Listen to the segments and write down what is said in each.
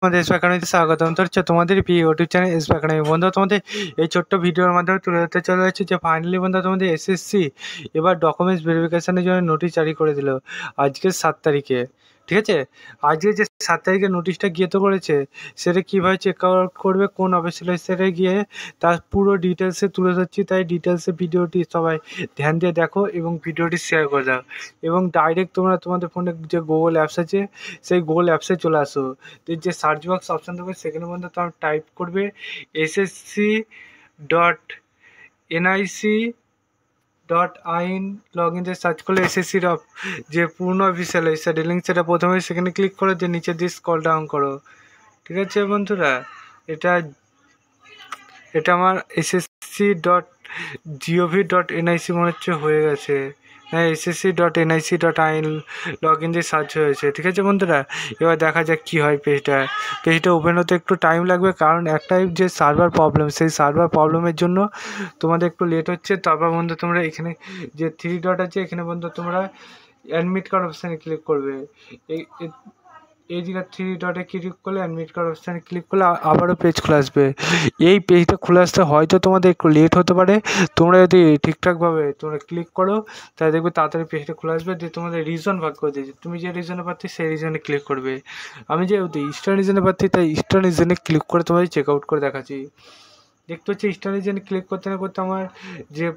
তোমাদের এসপি একাডেমিতে স্বাগতম। তো হচ্ছে তোমাদের প্রিয় ইউটিউব চ্যানেল এসপি একাডেমি। বন্ধু, তোমাদের এই ছোট্ট ভিডিওর মাধ্যমে তুলে ধরতে চলে যাচ্ছে যে ফাইনালি বন্ধু তোমাদের এসএসসি এবার ডকুমেন্টস ভেরিফিকেশনের জন্য নোটিশ জারি করে দিল আজকে 7 তারিখে। ঠিক আছে, আজকে যে 7 তারিখে নোটিশটা গিয়ে তো করেছে, সেটা কীভাবে চেক আউট করবে, কোন অফিসিয়ালে গিয়ে তার পুরো ডিটেলসে তুলে ধরছি। তাই ডিটেলসে ভিডিওটি সবাই ধ্যান দিয়ে দেখো এবং ভিডিওটি শেয়ার করে দাও। এবং ডাইরেক্ট তোমরা তোমাদের ফোনে যে গুগল অ্যাপস আছে সেই গুগল অ্যাপসে চলে আসো। যে সার্চ বক্স অপশান থাকবে সেখানে বন্ধু তোমরা টাইপ করবে ssc.nic.in। লগ ইন দিয়ে সার্চ করলে এসএসসির যে পূর্ণ অফিসিয়াল ওয়েবসাইট লিঙ্ক সেটা প্রথমে সেখানে ক্লিক করো, যে নিচে দিয়ে স্ক্রল ডাউন করো। ঠিক আছে বন্ধুরা, এটা আমার ssc.gov.nic মনে হচ্ছে হয়ে গেছে। হ্যাঁ, ssc.nic.in লগ ইন দিয়ে সার্চ হয়েছে। ঠিক আছে বন্ধুরা, এবার দেখা যাক কী হয়। পেজটা ওপেন হতে একটু টাইম লাগবে, কারণ একটাই যে সার্ভার প্রবলেম, সেই সার্ভার প্রবলেমের জন্য তোমাদের একটু লেট হচ্ছে। তারপর বন্ধু তোমরা এখানে যে 3 ডট আছে এখানে বন্ধু তোমরা অ্যাডমিট কার্ড অপশানে ক্লিক করবে। এই জায়গায় 3 ডটে ক্লিক করলে অ্যাডমিট কার্ড অপশানে ক্লিক করলে আবারও পেজ খুলে আসবে। এই পেজটা খুলে আসতে হয়তো তোমাদের একটু লেট হতে পারে। তোমরা যদি ঠিকঠাকভাবে তোমরা ক্লিক করো তাহলে দেখবে তাড়াতাড়ি পেজটা খুলে আসবে। দিয়ে তোমাদের রিজন ভাগ করে দিয়েছে, তুমি যে রিজনে পাচ্ছি সেই রিজনে ক্লিক করবে। আমি যেহেতু ইস্টার্ন রিজনে পাচ্ছি তাই ইস্টার্ন রিজনে ক্লিক করে তোমাদের চেক আউট করে দেখাচ্ছি। দেখতে হচ্ছে ইস্টার্ন রিজনে ক্লিক করতে না করতে আমার যে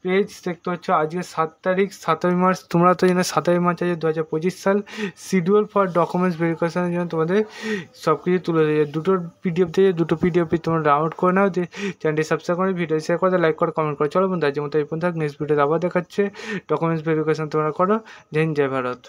পেজ দেখতে হচ্ছে আজকে 7 তারিখ 7ই মার্চ। তোমরা তো জানো 7ই মার্চ আছে 2025 সাল। শিডিউল ফর ডকুমেন্টস ভেরিফিকেশনের জন্য তোমাদের সব কিছু তুলে দিয়ে দুটো পিডিএফ দিয়ে দুটো পিডিএফ তোমরা ডাউনলোড করে নাও। যে চ্যানেলটি সাবস্ক্রাইব করে ভিডিও শেয়ার করে লাইক করে কমেন্ট করে। চলো বন্ধু, আজকের মতো এই পর্যন্ত। নেক্সট ভিডিওতে আবার দেখাচ্ছে ডকুমেন্টস ভেরিফিকেশন তোমরা করো। জয় হিন্দ, জয় ভারত।